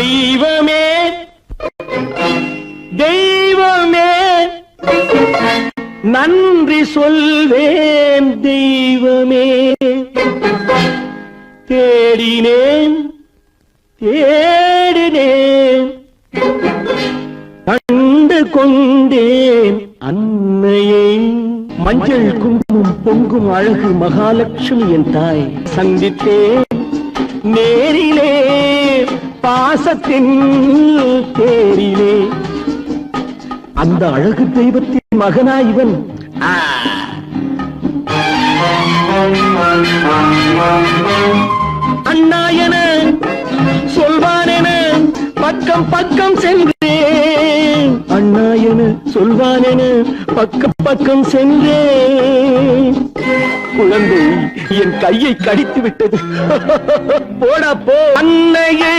தெய்வமே தெய்வமே நன்றி சொல்வேன் தெய்வமே. தேடினேன் தேடினேன் கண்டு கொண்டேன் அன்னையை. மஞ்சள் குங்குமம் பொங்கும் அழகு மகாலட்சுமி என் தாய். சந்தித்தேன் நேரிலே பாசத்தின் தேரிலே. அந்த அழகு தெய்வத்தின் மகனா இவன். அண்ணா என சொல்வான் என பக்கம் பக்கம் சென்றேன். அண்ணா என சொல்வான் என பக்கம் பக்கம் சென்றேன். குழந்தை என் கையை கடித்து விட்டது. போடா போ. அன்னையை